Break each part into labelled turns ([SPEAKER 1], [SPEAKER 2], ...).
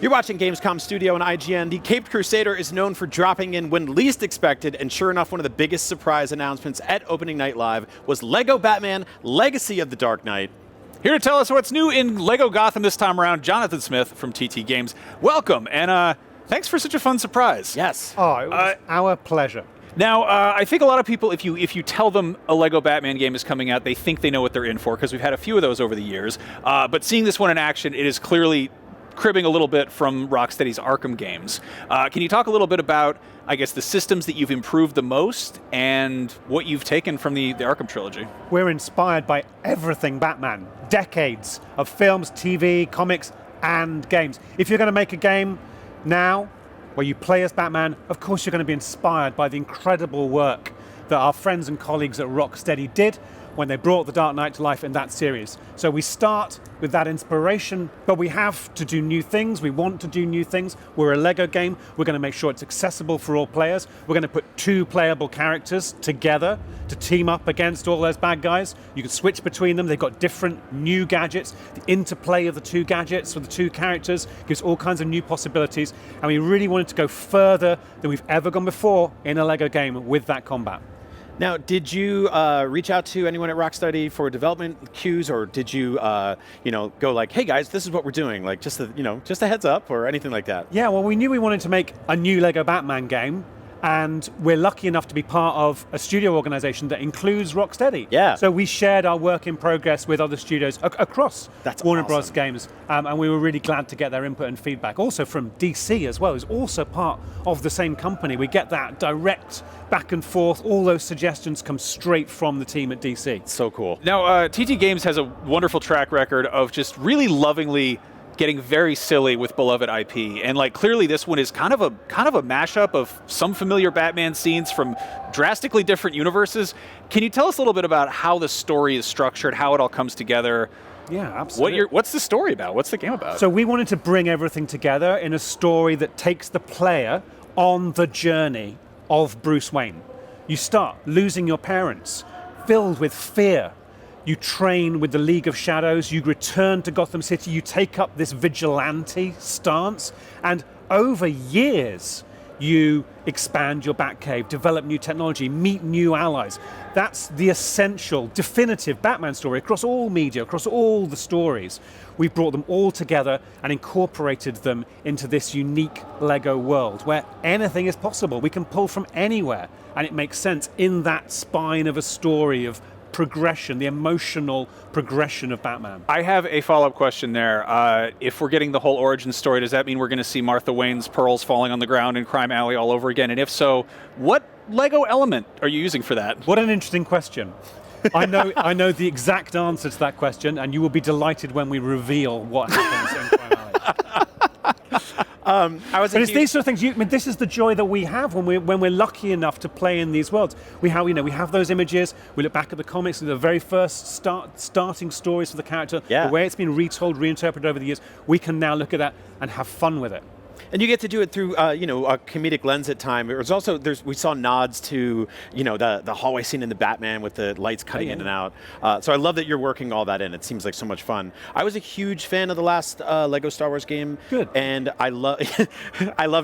[SPEAKER 1] You're watching Gamescom Studio on IGN. The Caped Crusader is known for dropping in when least expected, and sure enough, one of the biggest surprise announcements at Opening Night Live was LEGO Batman Legacy of the Dark Knight.
[SPEAKER 2] Here to tell us what's new in LEGO Gotham this time around, Jonathan Smith from TT Games. Welcome, and thanks for such a fun surprise.
[SPEAKER 1] Yes.
[SPEAKER 3] Oh, it was our pleasure.
[SPEAKER 2] Now, I think a lot of people, if you tell them a LEGO Batman game is coming out, they think they know what they're in for, because we've had a few of those over the years. But seeing this one in action, it is clearly cribbing a little bit from Rocksteady's Arkham games. Can you talk a little bit about, I guess, the systems that you've improved the most and what you've taken from the Arkham trilogy?
[SPEAKER 3] We're inspired by everything Batman. Decades of films, TV, comics, and games. If you're going to make a game now where you play as Batman, of course you're going to be inspired by the incredible work that our friends and colleagues at Rocksteady did when they brought The Dark Knight to life in that series. So we start with that inspiration, but we have to do new things. We want to do new things. We're a LEGO game. We're going to make sure it's accessible for all players. We're going to put two playable characters together to team up against all those bad guys. You can switch between them. They've got different new gadgets. The interplay of the two gadgets with the two characters gives all kinds of new possibilities. And we really wanted to go further than we've ever gone before in a LEGO game with that combat.
[SPEAKER 1] Now, did you reach out to anyone at Rocksteady for development cues, or did you, go like, "Hey guys, this is what we're doing," like just a heads up, or anything like that?
[SPEAKER 3] Yeah, well, we knew we wanted to make a new LEGO Batman game, and we're lucky enough to be part of a studio organization that includes Rocksteady.
[SPEAKER 1] Yeah.
[SPEAKER 3] So we shared our work in progress with other studios across
[SPEAKER 1] That's
[SPEAKER 3] Warner
[SPEAKER 1] awesome.
[SPEAKER 3] Bros. Games, and we were really glad to get their input and feedback. Also from DC as well, who's also part of the same company. We get that direct back and forth. All those suggestions come straight from the team at DC.
[SPEAKER 1] So cool.
[SPEAKER 2] Now, TT Games has a wonderful track record of just really lovingly getting very silly with beloved IP, and like clearly this one is kind of a mashup of some familiar Batman scenes from drastically different universes. Can you tell us a little bit about how the story is structured, how it all comes together?
[SPEAKER 3] Yeah, absolutely.
[SPEAKER 2] What's the story about? What's the game about?
[SPEAKER 3] So we wanted to bring everything together in a story that takes the player on the journey of Bruce Wayne. You start losing your parents, filled with fear. You train with the League of Shadows, you return to Gotham City, you take up this vigilante stance, and over years, you expand your Batcave, develop new technology, meet new allies. That's the essential, definitive Batman story across all media, across all the stories. We've brought them all together and incorporated them into this unique LEGO world where anything is possible. We can pull from anywhere, and it makes sense in that spine of a story of progression, the emotional progression of Batman.
[SPEAKER 2] I have a follow-up question there. If we're getting the whole origin story, does that mean we're going to see Martha Wayne's pearls falling on the ground in Crime Alley all over again? And if so, what LEGO element are you using for that?
[SPEAKER 3] What an interesting question. I know the exact answer to that question, and you will be delighted when we reveal what happens in Crime Alley. But it's these sort of things. This is the joy that we have when we're lucky enough to play in these worlds. We have those images. We look back at the comics, the very first starting stories for the character, the way it's been retold, reinterpreted over the years. We can now look at that and have fun with it.
[SPEAKER 1] And you get to do it through, a comedic lens at time. There's also, we saw nods to, the hallway scene in the Batman with the lights cutting in and out. So I love that you're working all that in. It seems like so much fun. I was a huge fan of the last Lego Star Wars game.
[SPEAKER 3] Good.
[SPEAKER 1] And I love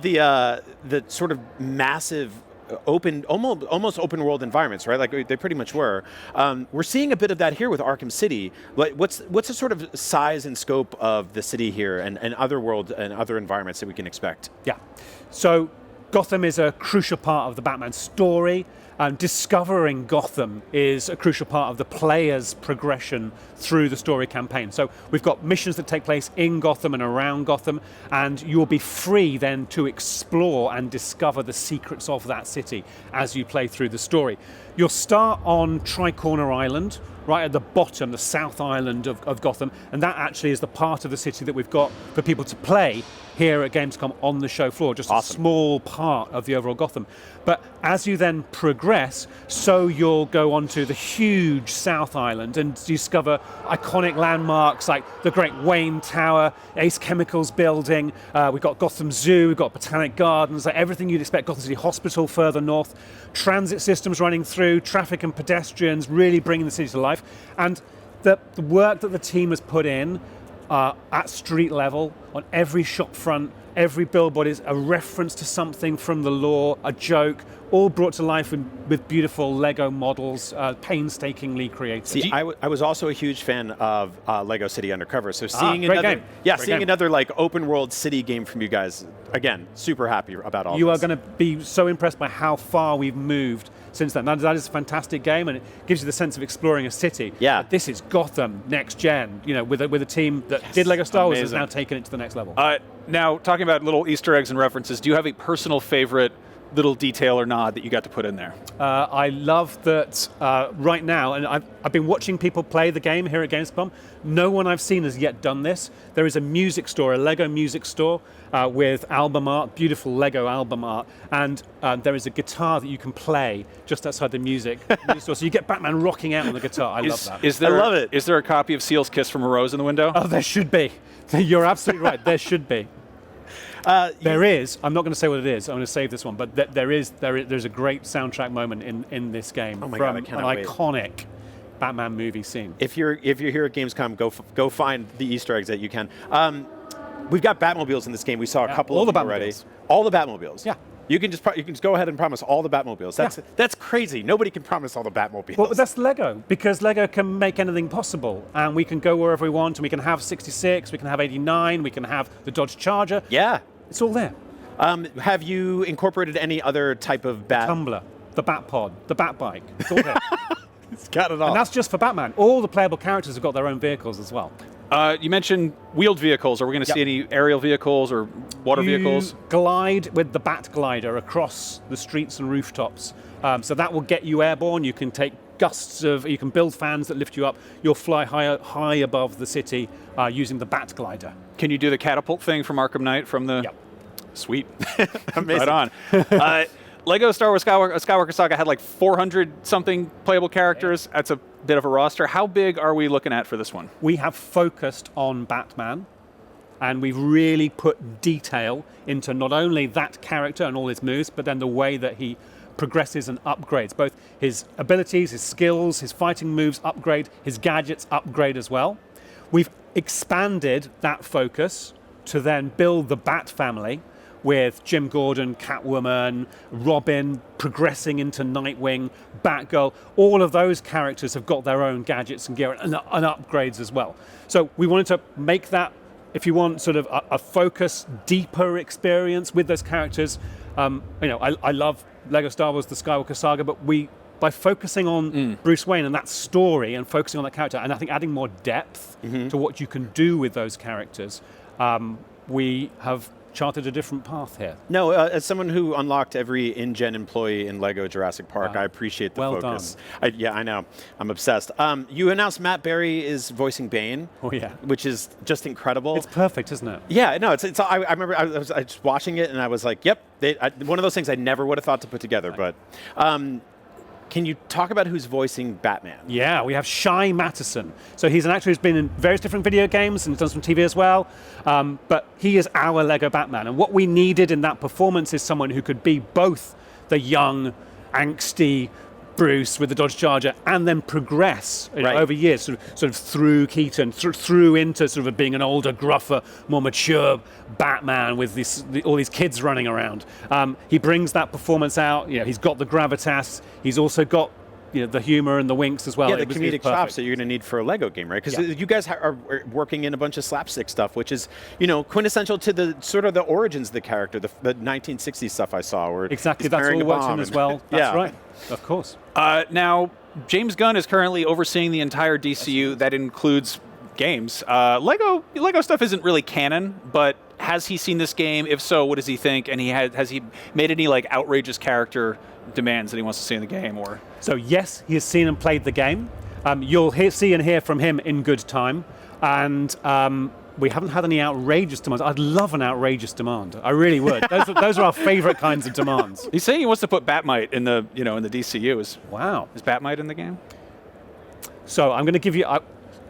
[SPEAKER 1] the sort of massive, almost open world environments, right? Like they pretty much were. We're seeing a bit of that here with Arkham City. What's the sort of size and scope of the city here, and other worlds and other environments that we can expect?
[SPEAKER 3] Yeah. So Gotham is a crucial part of the Batman story. Discovering Gotham is a crucial part of the player's progression through the story campaign. So we've got missions that take place in Gotham and around Gotham, and you'll be free then to explore and discover the secrets of that city as you play through the story. You'll start on Tricorner Island, right at the bottom, the South Island of Gotham, and that actually is the part of the city that we've got for people to play here at Gamescom on the show floor, just
[SPEAKER 1] awesome.
[SPEAKER 3] A small part of the overall Gotham. But as you then progress, so you'll go onto the huge South Island and discover iconic landmarks like the Great Wayne Tower, Ace Chemicals building, we've got Gotham Zoo, we've got Botanic Gardens, like everything you'd expect, Gotham City Hospital further north, transit systems running through, traffic and pedestrians, really bringing the city to life. And the work that the team has put in at street level on every shop front, every billboard is a reference to something from the lore, a joke, all brought to life with beautiful Lego models, painstakingly created.
[SPEAKER 1] See, I was also a huge fan of Lego City Undercover. So seeing
[SPEAKER 3] great
[SPEAKER 1] another,
[SPEAKER 3] game.
[SPEAKER 1] yeah,
[SPEAKER 3] Great
[SPEAKER 1] seeing
[SPEAKER 3] game.
[SPEAKER 1] another like open world city game from you guys, again, super happy about all
[SPEAKER 3] You
[SPEAKER 1] this.
[SPEAKER 3] are going to be so impressed by how far we've moved since then. That is a fantastic game, and it gives you the sense of exploring a city.
[SPEAKER 1] Yeah.
[SPEAKER 3] But this is Gotham next gen, with a team that did Lego Star Wars, has
[SPEAKER 2] Amazing.
[SPEAKER 3] now taken it to the next level.
[SPEAKER 2] Now, talking about little Easter eggs and references, do you have a personal favorite little detail or nod that you got to put in there?
[SPEAKER 3] I love that right now, and I've been watching people play the game here at Gamescom. No one I've seen has yet done this. There is a music store, a Lego music store with album art, beautiful Lego album art, and there is a guitar that you can play just outside the music store. So you get Batman rocking out on the guitar. I love that.
[SPEAKER 2] I
[SPEAKER 1] love it.
[SPEAKER 2] Is there a copy of Seal's Kiss from a Rose in the window?
[SPEAKER 3] Oh, there should be. You're absolutely right. There should be. There is. I'm not going to say what it is. I'm going to save this one. But there's a great soundtrack moment in this game
[SPEAKER 1] Oh my
[SPEAKER 3] from
[SPEAKER 1] God, I
[SPEAKER 3] an
[SPEAKER 1] cannot wait.
[SPEAKER 3] iconic Batman movie scene.
[SPEAKER 1] If you're here at Gamescom, go find the Easter eggs that you can. We've got Batmobiles in this game. We saw a couple
[SPEAKER 3] all
[SPEAKER 1] of
[SPEAKER 3] the
[SPEAKER 1] them already.
[SPEAKER 3] Batmobiles.
[SPEAKER 1] All the Batmobiles.
[SPEAKER 3] Yeah.
[SPEAKER 1] You can just go ahead and promise all the Batmobiles. That's crazy. Nobody can promise all the Batmobiles.
[SPEAKER 3] Well, that's Lego, because Lego can make anything possible, and we can go wherever we want, and we can have 66, we can have 89, we can have the Dodge Charger.
[SPEAKER 1] Yeah.
[SPEAKER 3] It's all there.
[SPEAKER 1] Have you incorporated any other type of bat?
[SPEAKER 3] Tumbler, the Batpod, the Batbike. It's all there.
[SPEAKER 1] It's got it all.
[SPEAKER 3] And that's just for Batman. All the playable characters have got their own vehicles as well.
[SPEAKER 2] You mentioned wheeled vehicles. Are we going to see any aerial vehicles or water vehicles?
[SPEAKER 3] You glide with the Bat Glider across the streets and rooftops. So that will get you airborne. You can take gusts of, you can build fans that lift you up. You'll fly high above the city using the Bat Glider.
[SPEAKER 2] Can you do the catapult thing from Arkham Knight from the...
[SPEAKER 3] Yep.
[SPEAKER 2] Sweet.
[SPEAKER 1] Amazing.
[SPEAKER 2] Right on. Lego Star Wars Skywalker Saga had like 400-something playable characters. That's a bit of a roster. How big are we looking at for this one?
[SPEAKER 3] We have focused on Batman, and we've really put detail into not only that character and all his moves, but then the way that he progresses and upgrades. Both his abilities, his skills, his fighting moves upgrade, his gadgets upgrade as well. We've expanded that focus to then build the Bat family, with Jim Gordon, Catwoman, Robin, progressing into Nightwing, Batgirl. All of those characters have got their own gadgets and gear and upgrades as well. So we wanted to make that, if you want, sort of a focused, deeper experience with those characters. I love Lego Star Wars, the Skywalker Saga, but by focusing on Bruce Wayne and that story and focusing on that character, and I think adding more depth to what you can do with those characters, we have charted a different path here.
[SPEAKER 1] No, as someone who unlocked every in-gen employee in Lego Jurassic Park, I appreciate the
[SPEAKER 3] Well
[SPEAKER 1] focus. I know. I'm obsessed. You announced Matt Berry is voicing Bane.
[SPEAKER 3] Oh, yeah.
[SPEAKER 1] Which is just incredible.
[SPEAKER 3] It's perfect, isn't it?
[SPEAKER 1] Yeah, no, it's. I remember I was watching it and I was like, yep, one of those things I never would have thought to put together. But can you talk about who's voicing Batman?
[SPEAKER 3] Yeah, we have Shai Mattison. So he's an actor who's been in various different video games and done some TV as well. But he is our Lego Batman. And what we needed in that performance is someone who could be both the young, angsty Bruce with the Dodge Charger and then progress over years, sort of through Keaton, through into sort of being an older, gruffer, more mature Batman with all these kids running around. He brings that performance out. He's got the gravitas. He's also got the humor and the winks as well.
[SPEAKER 1] Yeah, the comedic chops that you're going to need for a Lego game, right? Because you guys are working in a bunch of slapstick stuff, which is, quintessential to the sort of the origins of the character, the 1960s stuff I saw. Where
[SPEAKER 3] exactly,
[SPEAKER 1] he's
[SPEAKER 3] that's
[SPEAKER 1] carrying
[SPEAKER 3] all
[SPEAKER 1] a
[SPEAKER 3] works
[SPEAKER 1] bomb
[SPEAKER 3] in as well. That's right, of course.
[SPEAKER 2] Now, James Gunn is currently overseeing the entire DCU. That includes games. Lego stuff isn't really canon, but has he seen this game? If so, what does he think? And has he made any outrageous character demands that he wants to see in the game? Or
[SPEAKER 3] so yes, he has seen and played the game. You'll see and hear from him in good time, and we haven't had any outrageous demands. I'd love an outrageous demand. I really would. Those are our favorite kinds of demands.
[SPEAKER 2] He's saying he wants to put Batmite in the in the DCU.
[SPEAKER 3] Wow.
[SPEAKER 2] Is Batmite in the game?
[SPEAKER 3] So I'm going to give you.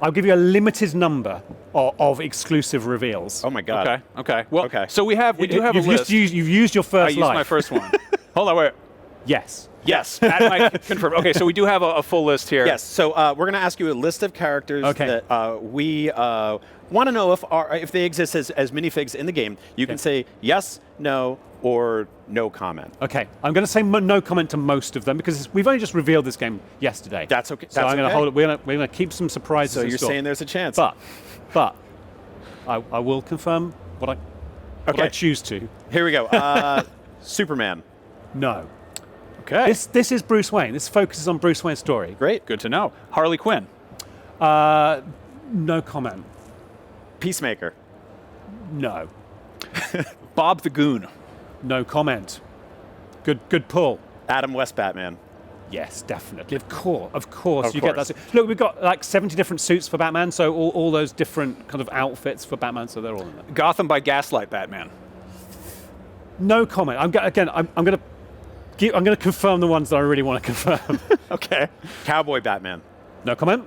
[SPEAKER 3] I'll give you a limited number of exclusive reveals.
[SPEAKER 1] Oh my God.
[SPEAKER 2] Okay. Well,
[SPEAKER 1] okay.
[SPEAKER 2] So we do have a list.
[SPEAKER 3] You've used your first
[SPEAKER 2] I used
[SPEAKER 3] life.
[SPEAKER 2] my first one. Hold on, wait.
[SPEAKER 3] Yes.
[SPEAKER 2] Yes, that might confirm. Okay, so we do have a full list here.
[SPEAKER 1] Yes. So we're going to ask you a list of characters
[SPEAKER 3] Okay.
[SPEAKER 1] that we want to know if they exist as minifigs in the game. You can say yes, no, or no comment.
[SPEAKER 3] Okay, I'm going to say no comment to most of them because we've only just revealed this game yesterday.
[SPEAKER 1] That's okay.
[SPEAKER 3] So I'm going to hold it. We're going to keep some surprises.
[SPEAKER 1] So
[SPEAKER 3] in
[SPEAKER 1] you're
[SPEAKER 3] store.
[SPEAKER 1] saying there's a chance.
[SPEAKER 3] But I will confirm what I choose to.
[SPEAKER 1] Here we go. Superman.
[SPEAKER 3] No.
[SPEAKER 2] Okay.
[SPEAKER 3] This is Bruce Wayne. This focuses on Bruce Wayne's story.
[SPEAKER 1] Great.
[SPEAKER 2] Good to know. Harley Quinn.
[SPEAKER 3] No comment.
[SPEAKER 1] Peacemaker.
[SPEAKER 3] No.
[SPEAKER 2] Bob the Goon.
[SPEAKER 3] No comment. Good pull.
[SPEAKER 1] Adam West Batman.
[SPEAKER 3] Yes, definitely. Of course,
[SPEAKER 1] Of
[SPEAKER 3] you
[SPEAKER 1] course.
[SPEAKER 3] get that. Look, we've got like 70 different suits for Batman, so all those different kind of outfits for Batman, so they're all in there.
[SPEAKER 2] Gotham by Gaslight Batman.
[SPEAKER 3] No comment. I'm going to confirm the ones that I really want to confirm.
[SPEAKER 2] Okay.
[SPEAKER 1] Cowboy Batman.
[SPEAKER 3] No comment.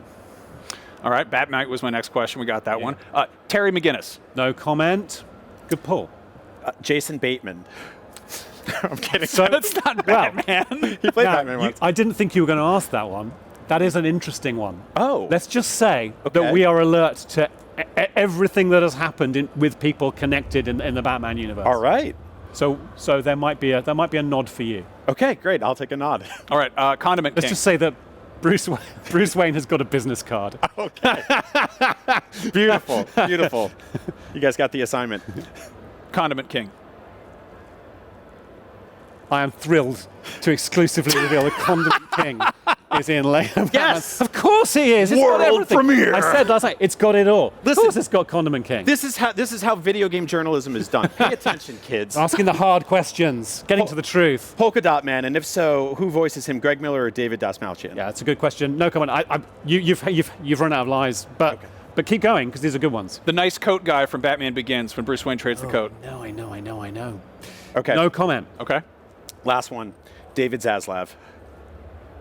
[SPEAKER 2] All right, Batman was my next question. We got that one. Terry McGinnis.
[SPEAKER 3] No comment. Good pull.
[SPEAKER 1] Jason Bateman. I'm kidding.
[SPEAKER 3] So
[SPEAKER 2] That's not Batman.
[SPEAKER 1] He played
[SPEAKER 3] Now,
[SPEAKER 1] Batman once.
[SPEAKER 3] I didn't think you were going to ask that one. That is an interesting one.
[SPEAKER 1] Oh.
[SPEAKER 3] Let's just say
[SPEAKER 1] Okay.
[SPEAKER 3] that we are alert to everything that has happened with people connected in the Batman universe.
[SPEAKER 1] All right.
[SPEAKER 3] So there might be a nod for you.
[SPEAKER 1] Okay, great. I'll take a nod.
[SPEAKER 2] All right, Condiment
[SPEAKER 3] Let's
[SPEAKER 2] King.
[SPEAKER 3] just say that Bruce Wayne has got a business card.
[SPEAKER 1] Beautiful. Beautiful. You guys got the assignment.
[SPEAKER 2] Condiment King.
[SPEAKER 3] I am thrilled to exclusively reveal the Condiment King is in Lego Batman.
[SPEAKER 1] Yes!
[SPEAKER 3] Of course he is. It's got
[SPEAKER 1] World
[SPEAKER 3] everything.
[SPEAKER 1] premiere.
[SPEAKER 3] I said last night, it's got it all.
[SPEAKER 1] Listen,
[SPEAKER 3] of course it's got Condiment King.
[SPEAKER 1] This is how video game journalism is done. Pay attention, kids.
[SPEAKER 3] Asking the hard questions, getting to the truth.
[SPEAKER 1] Polka Dot Man, and if so, who voices him? Greg Miller or David Dasmalchian?
[SPEAKER 3] Yeah, that's a good question. No comment. You've run out of lies, but keep going because these are good ones.
[SPEAKER 2] The nice coat guy from Batman Begins when Bruce Wayne trades the coat.
[SPEAKER 3] No, I know.
[SPEAKER 1] Okay.
[SPEAKER 3] No comment.
[SPEAKER 2] Okay.
[SPEAKER 1] Last one. David Zaslav.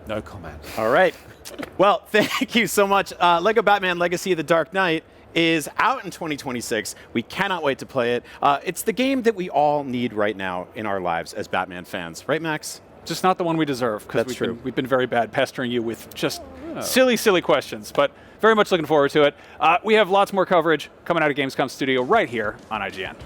[SPEAKER 3] No comment.
[SPEAKER 1] All right. Well, thank you so much. Lego Batman Legacy of the Dark Knight is out in 2026. We cannot wait to play it. It's the game that we all need right now in our lives as Batman fans. Right, Max?
[SPEAKER 2] Just not the one we deserve because
[SPEAKER 1] That's true.
[SPEAKER 2] we've been very bad pestering you with just silly questions, but very much looking forward to it. We have lots more coverage coming out of Gamescom Studio right here on IGN.